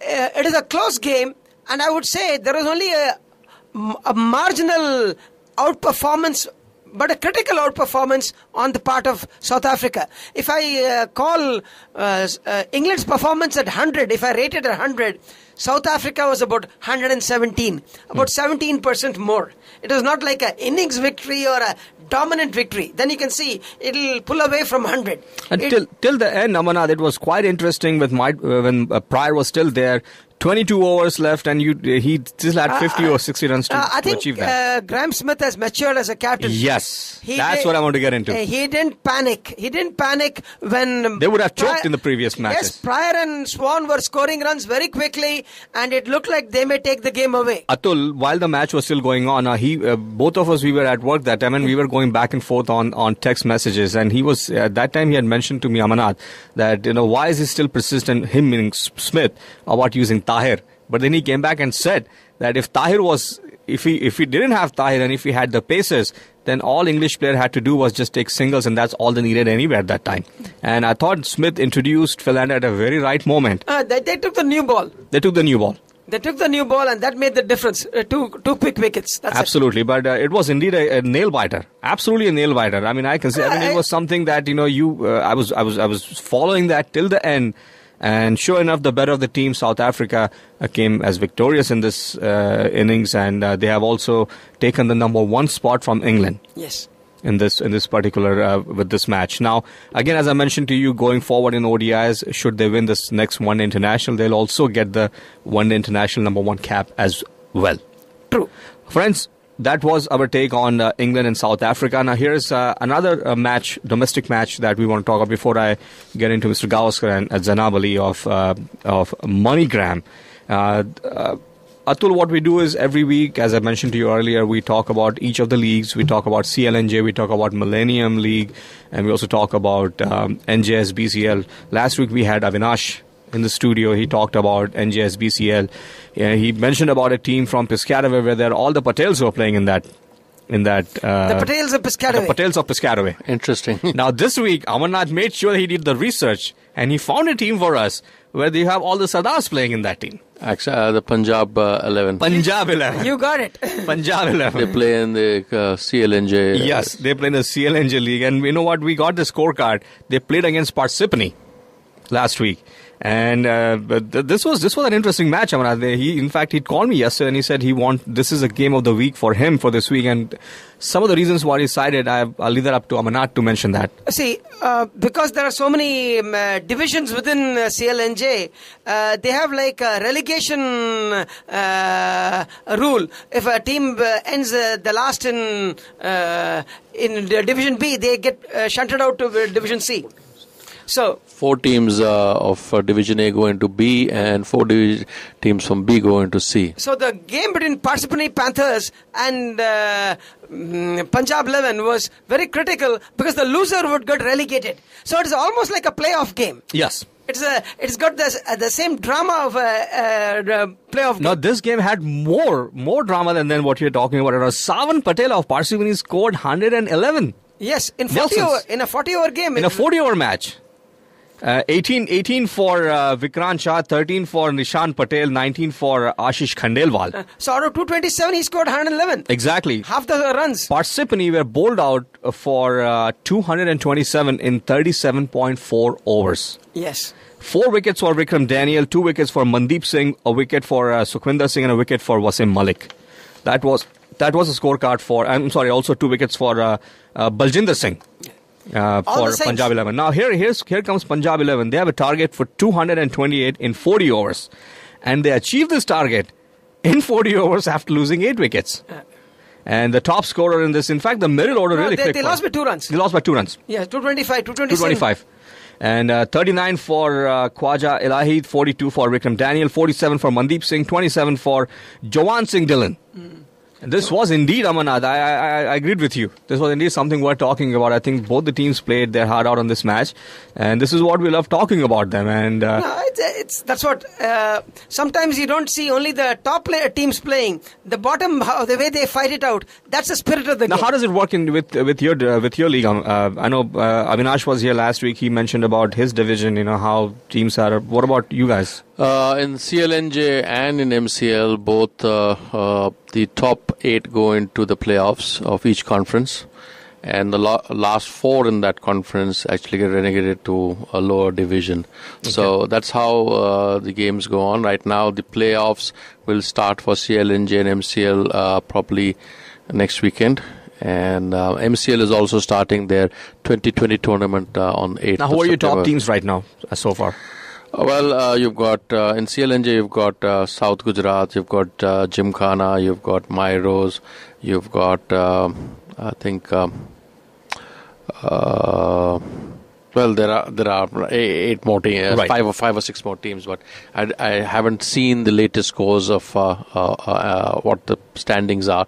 It is a close game, and I would say there was only a marginal outperformance, but a critical outperformance on the part of South Africa. If I call England's performance at 100, if I rate it at 100, South Africa was about 117, about 17% more. It was not like an innings victory or a dominant victory. Then you can see it'll pull away from 100. And till the end, Amanat, it was quite interesting with when Pryor was still there. 22 overs left, and he still had 50 or 60 runs to achieve that. I think Graham Smith has matured as a captain. Yes, that's what I want to get into. He didn't panic. He didn't panic when... They would have choked in the previous matches. Yes, Pryor and Swan were scoring runs very quickly, and it looked like they may take the game away. Atul, while the match was still going on, both of us, we were at work that time, and we were going back and forth on text messages, and he was, at that time he had mentioned to me, Amanat, that, why is he still persistent, him meaning Smith, about using Tahir? But then he came back and said that if he didn't have Tahir and if he had the pacers, then all English player had to do was just take singles, and that's all they needed anywhere at that time. And I thought Smith introduced Philander at a very right moment. They took the new ball. They took the new ball. They took the new ball, and that made the difference. Two quick wickets. That's absolutely, it. But it was indeed a nail biter. Absolutely a nail biter. I mean, it was something that I was following that till the end. And sure enough, the better of the team, South Africa, came as victorious in this innings, and they have also taken the number 1 spot from England. Yes. In this particular with this match. Now, again, as I mentioned to you, going forward in ODIs, should they win this next one-day international, they'll also get the one-day international number 1 cap as well. True. Friends, that was our take on England and South Africa. Now, here's another match, domestic match, that we want to talk about before I get into Mr. Gavaskar and Zainab Ali of MoneyGram. Atul, what we do is every week, as I mentioned to you earlier, we talk about each of the leagues. We talk about CLNJ, we talk about Millennium League, and we also talk about NJSBCL. Last week we had Avinash in the studio. He talked about NJSBCL. He mentioned about a team from Piscataway where all the Patels who are playing in that. The Patels of Piscataway. The Patels of Piscataway. Interesting. Now, this week, Amarnath made sure he did the research, and he found a team for us where they have all the Sardars playing in that team. Actually, the Punjab 11. Punjab 11. You got it. Punjab 11. They play in the CLNJ. Yes, they play in the CLNJ league. And you know what? We got the scorecard. They played against Parsippany last week. And this was an interesting match, Amarnath. He called me yesterday and he said this is a game of the week for him for this week. And some of the reasons why he decided, I'll leave that up to Amarnath to mention that. See, because there are so many divisions within CLNJ, they have like a relegation rule. If a team ends the last in Division B, they get shunted out to Division C. So 4 teams of Division A go into B, and 4 teams from B go into C. So the game between Parsippany Panthers and Punjab 11 was very critical because the loser would get relegated. So it is almost like a playoff game. Yes. It's got the same drama of a playoff game. Now, this game had more drama than what you're talking about. Savan Patel of Parsippany scored 111. Yes, in a 40-over game. In a 40-over match. 18 for Vikrant Shah, 13 for Nishan Patel, 19 for Ashish Khandelwal. So out of 227, he scored 111. Exactly. Half the runs. Parsippany were bowled out for 227 in 37.4 overs. Yes. 4 wickets for Vikram Daniel, 2 wickets for Mandeep Singh, a wicket for Sukhwinder Singh, and a wicket for Wasim Malik. That was a scorecard for, also 2 wickets for Baljinder Singh. For Punjab 11. Now here comes Punjab 11. They have a target for 228 in 40 overs. And they achieved this target in 40 overs after losing 8 wickets. And the top scorer in this, in fact, the middle order really clicked. They lost by 2 runs. They lost by 2 runs. Yeah, 225, 227. And 39 for Khwaja Ilahi, 42 for Vikram Daniel, 47 for Mandeep Singh, 27 for Jawan Singh Dhillon. This was indeed, Amarnath, I agreed with you. This was indeed something worth talking about. I think both the teams played their heart out on this match. And this is what we love talking about them. And that's what, sometimes you don't see only the top teams playing. The bottom, the way they fight it out, that's the spirit of the game. Now, how does it work with your league? I know Avinash was here last week. He mentioned about his division, how teams are. What about you guys? In CLNJ and in MCL, both the top 8 go into the playoffs of each conference, and the last 4 in that conference actually get relegated to a lower division. Okay. So that's how the games go on. Right now, the playoffs will start for CLNJ and MCL probably next weekend. And MCL is also starting their 2020 tournament on 8th Now, who are your top teams right now so far? Well, you've got in CLNJ, you've got South Gujarat, you've got Gymkhana, you've got My Rose, you've got I think there are 8 more teams, right. 5 or 6 more teams, but I haven't seen the latest scores of what the standings are.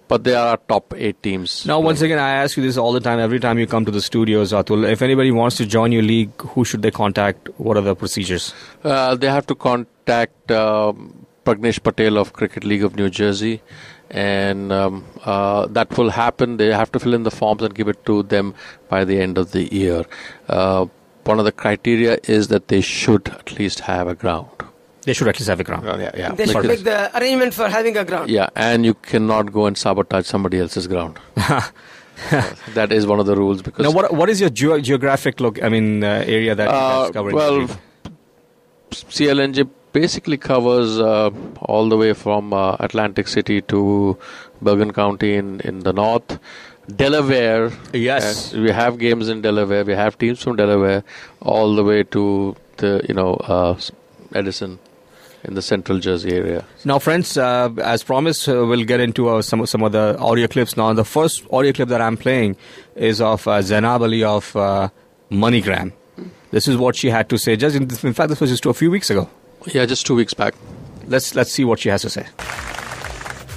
But they are top 8 teams. Now, once again, I ask you this all the time, every time you come to the studios, Atul. If anybody wants to join your league, who should they contact? What are the procedures? They have to contact Pragnesh Patel of Cricket League of New Jersey. And that will happen. They have to fill in the forms and give it to them by the end of the year. One of the criteria is that they should at least have a ground. They should at least have a ground. Yeah. They should make the arrangement for having a ground. Yeah, and you cannot go and sabotage somebody else's ground. That is one of the rules. Because now, what is your geographic area that you guys cover? Well, CLNJ basically covers all the way from Atlantic City to Bergen County in the north. Delaware. Yes. We have games in Delaware. We have teams from Delaware all the way to the, Edison in the central Jersey area. Now, friends, as promised, we'll get into some of the audio clips. Now, the first audio clip that I'm playing is of Zainab Ali of MoneyGram. This is what she had to say. In fact, this was just a few weeks ago. Yeah, just 2 weeks back. Let's see what she has to say.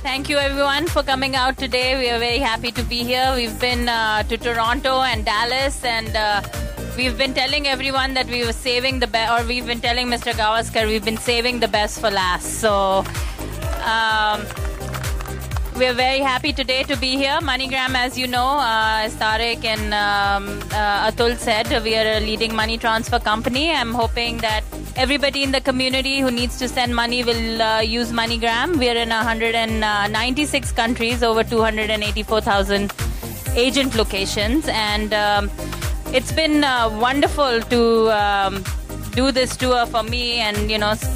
Thank you everyone for coming out today. We are very happy to be here. We've been to Toronto and Dallas, and we've been telling everyone that we were saving the best, or we've been telling Mr. Gavaskar we've been saving the best for last. So we're very happy today to be here. MoneyGram, as you know, as Tariq and Atul said, we are a leading money transfer company. I'm hoping that everybody in the community who needs to send money will use MoneyGram. We are in 196 countries, over 284,000 agent locations, and it's been wonderful to do this tour for me and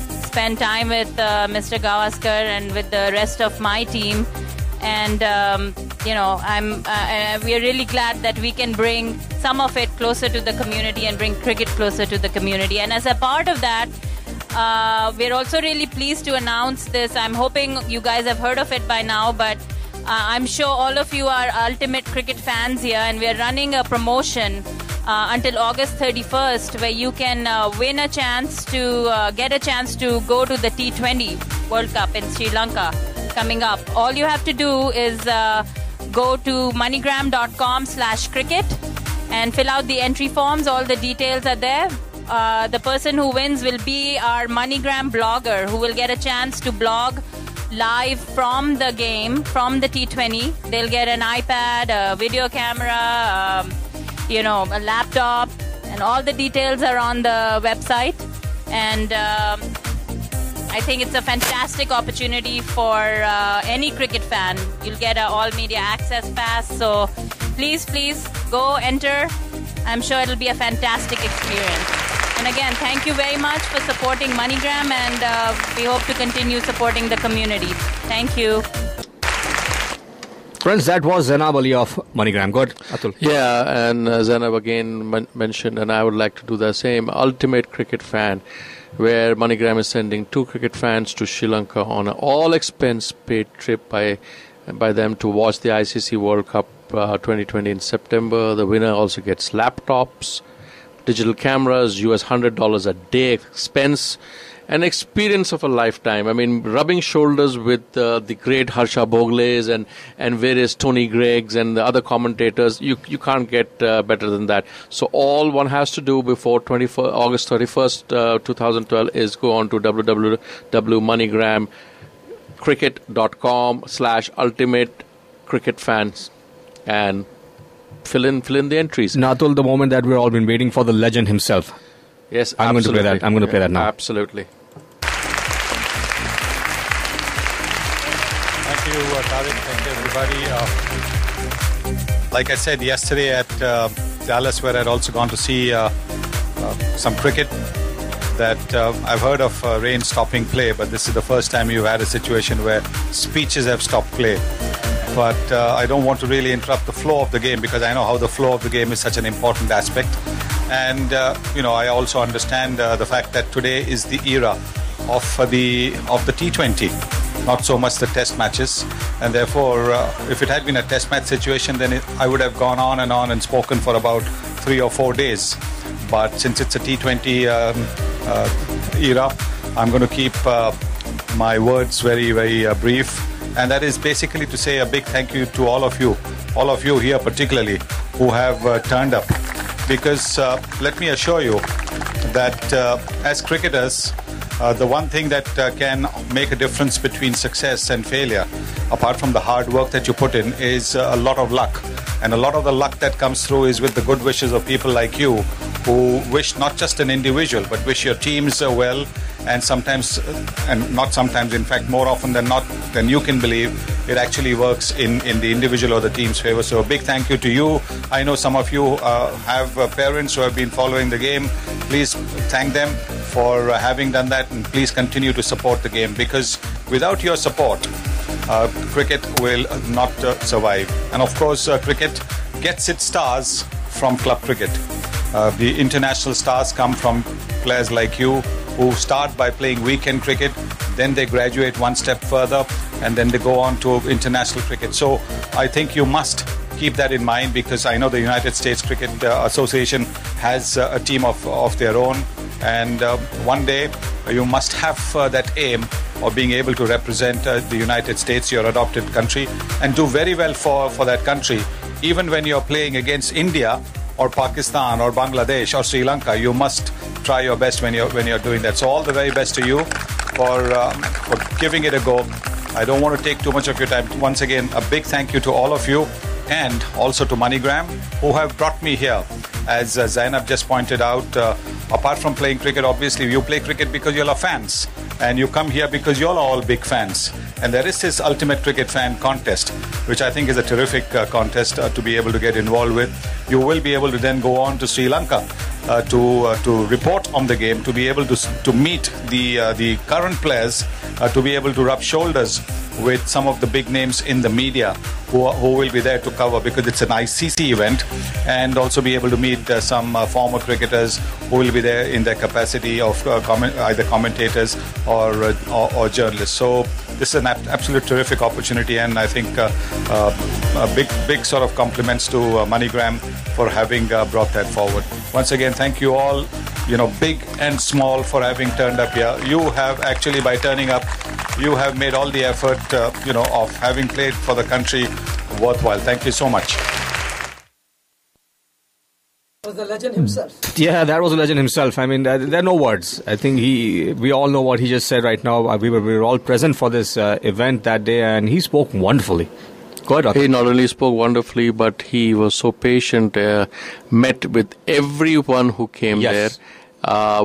spend time with Mr. Gavaskar and with the rest of my team. And we are really glad that we can bring some of it closer to the community and bring cricket closer to the community. And as a part of that, we're also really pleased to announce this. I'm hoping you guys have heard of it by now, but I'm sure all of you are ultimate cricket fans here, and we're running a promotion until August 31st where you can win a chance to get a chance to go to the T20 World Cup in Sri Lanka coming up. All you have to do is go to moneygram.com/cricket and fill out the entry forms. All the details are there. The person who wins will be our MoneyGram blogger, who will get a chance to blog live from the game, from the T20. They'll get an iPad, a video camera, a laptop, and all the details are on the website. And I think it's a fantastic opportunity for any cricket fan. You'll get an all-media access pass. So please go enter. I'm sure it'll be a fantastic experience. And again, thank you very much for supporting MoneyGram, and we hope to continue supporting the community. Thank you. Friends, that was Zainab Ali of MoneyGram. Good, Atul. Yeah, and Zainab again mentioned, and I would like to do the same, ultimate cricket fan, where MoneyGram is sending 2 cricket fans to Sri Lanka on an all-expense-paid trip by them to watch the ICC World Cup 2020 in September. The winner also gets laptops, digital cameras, US $100 a day expense, an experience of a lifetime. I mean, rubbing shoulders with the great Harsha Bhogles and various Tony Greggs and the other commentators. You can't get better than that. So all one has to do before August 31st, 2012 is go on to www.moneygram.cricket.com/ultimate cricket fans and fill in the entries. Now, Atul, the moment that we've all been waiting for, the legend himself. Yes, I'm going to play that. I'm going to play that now. Absolutely. Thank you, Tariq. Thank you, everybody. Like I said yesterday at Dallas, where I'd also gone to see some cricket, that I've heard of rain stopping play, but this is the first time you've had a situation where speeches have stopped play. But I don't want to really interrupt the flow of the game, because I know how the flow of the game is such an important aspect. And, I also understand the fact that today is the era of the T20, not so much the test matches. And therefore, if it had been a test match situation, then I would have gone on and spoken for about 3 or 4 days. But since it's a T20 era, I'm going to keep my words very, very brief. And that is basically to say a big thank you to all of you here particularly, who have turned up. Because let me assure you that as cricketers, the one thing that can make a difference between success and failure, apart from the hard work that you put in, is a lot of luck. And a lot of the luck that comes through is with the good wishes of people like you, who wish not just an individual, but wish your teams well. And sometimes, and not sometimes, in fact, more often than not, than you can believe, it actually works in the individual or the team's favor. So a big thank you to you. I know some of you have parents who have been following the game. Please thank them for having done that, and please continue to support the game, because without your support, cricket will not survive. And of course, cricket gets its stars from club cricket. The international stars come from players like you, who start by playing weekend cricket, then they graduate one step further, and then they go on to international cricket. So I think you must keep that in mind, because I know the United States Cricket Association has a team of their own, and one day you must have that aim of being able to represent the United States, your adopted country, and do very well for that country. Even when you're playing against India or Pakistan or Bangladesh or Sri Lanka, you must try your best when you're doing that. So all the very best to you for giving it a go. I don't want to take too much of your time. Once again, a big thank you to all of you, and also to MoneyGram, who have brought me here. As Zainab just pointed out, apart from playing cricket, obviously you play cricket because you're fans, and you come here because you're all big fans. And there is this Ultimate Cricket Fan Contest, which I think is a terrific contest to be able to get involved with. You will be able to then go on to Sri Lanka to report on the game, to be able to meet the current players, to be able to rub shoulders with some of the big names in the media who will be there to cover, because it's an ICC event, and also be able to meet some former cricketers who will be there in their capacity of either commentators or journalists. So this is an absolute terrific opportunity, and I think a big sort of compliments to MoneyGram for having brought that forward. Once again, thank you all, big and small, for having turned up here. You have actually, by turning up, you have made all the effort, of having played for the country worthwhile. Thank you so much. Was the legend himself. Yeah, that was the legend himself. I mean, there are no words. I think we all know what he just said right now. We were all present for this event that day, and he spoke wonderfully. Go ahead, he not only spoke wonderfully, but he was so patient, met with everyone who came there.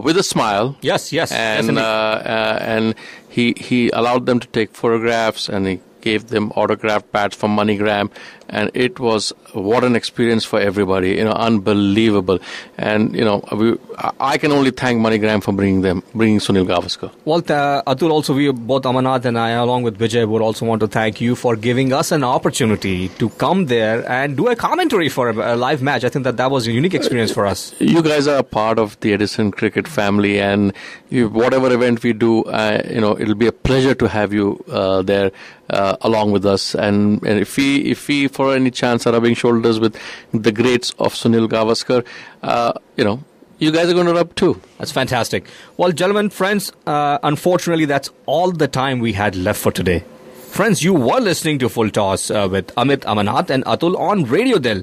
With a smile. Yes. And he allowed them to take photographs, and he gave them autographed pads from MoneyGram, and it was what an experience for everybody, unbelievable. And I can only thank MoneyGram for bringing Sunil Gavaskar. Well, Atul, also we both, Amanat and I, along with Vijay, would also want to thank you for giving us an opportunity to come there and do a commentary for a live match. I think that was a unique experience for us. You guys are a part of the Edison Cricket family, and whatever event we do, it'll be a pleasure to have you there along with us. And if we for any chance are rubbing shoulders with the greats of Sunil Gavaskar, you guys are going to rub too. That's fantastic. Well, gentlemen, friends, unfortunately, that's all the time we had left for today. Friends, you were listening to Full Toss with Amit, Amanat and Atul on Radio Dil.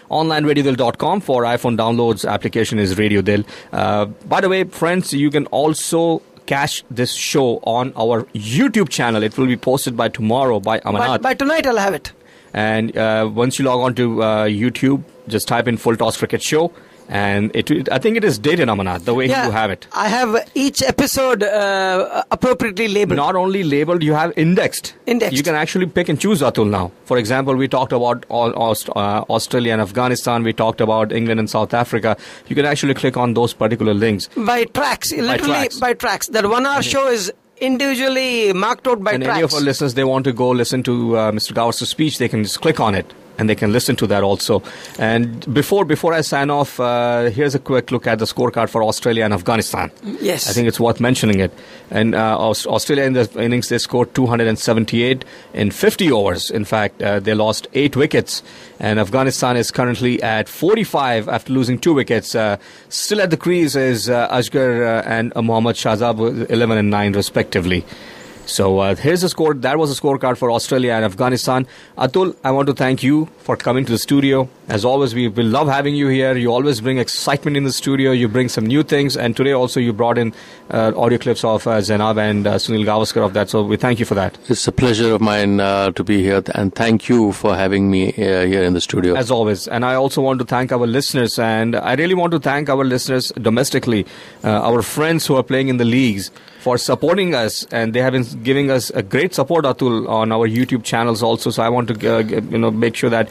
Online radiodil.com. For iPhone downloads, application is Radio Dil. By the way, friends, you can also catch this show on our YouTube channel. It will be posted by tomorrow by Amanat. By tonight, I'll have it. And once you log on to YouTube, just type in Full Toss Cricket Show. And I think it is dated, Amanat, the way you have it. I have each episode appropriately labeled. Not only labeled, you have indexed. You can actually pick and choose, Atul, now. For example, we talked about Australia and Afghanistan. We talked about England and South Africa. You can actually click on those particular links. By tracks, literally by tracks. That 1 hour show is individually marked out by tracks. And any of our listeners, they want to go listen to Mr. Gavaskar's speech, they can just click on it. And they can listen to that also. And before I sign off, here's a quick look at the scorecard for Australia and Afghanistan. Yes. I think it's worth mentioning it. And Australia in the innings, they scored 278 in 50 overs. In fact, they lost 8 wickets. And Afghanistan is currently at 45 after losing 2 wickets. Still at the crease is Asghar and Mohammad Shahzad, 11 and 9 respectively. So here's the score. That was the scorecard for Australia and Afghanistan. Atul, I want to thank you for coming to the studio. As always, we will love having you here. You always bring excitement in the studio. You bring some new things. And today also you brought in audio clips of Zainab and Sunil Gavaskar of that. So we thank you for that. It's a pleasure of mine to be here. And thank you for having me here in the studio. As always. And I also want to thank our listeners. And I really want to thank our listeners domestically, our friends who are playing in the leagues, for supporting us, and they have been giving us a great support, Atul, on our YouTube channels also. So I want to make sure that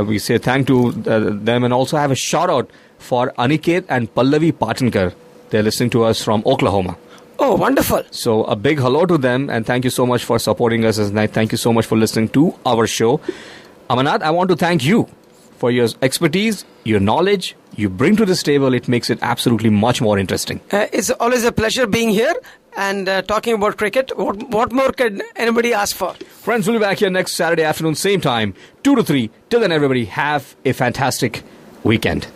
we say thank to them, and also have a shout out for Aniket and Pallavi Patankar. They're listening to us from Oklahoma. Oh, wonderful. So a big hello to them, and thank you so much for supporting us this night. Thank you so much for listening to our show. Amanat, I want to thank you for your expertise, your knowledge you bring to this table. It makes it absolutely much more interesting. It's always a pleasure being here and talking about cricket. What more could anybody ask for? Friends, we'll be back here next Saturday afternoon, same time, 2 to 3. Till then, everybody, have a fantastic weekend.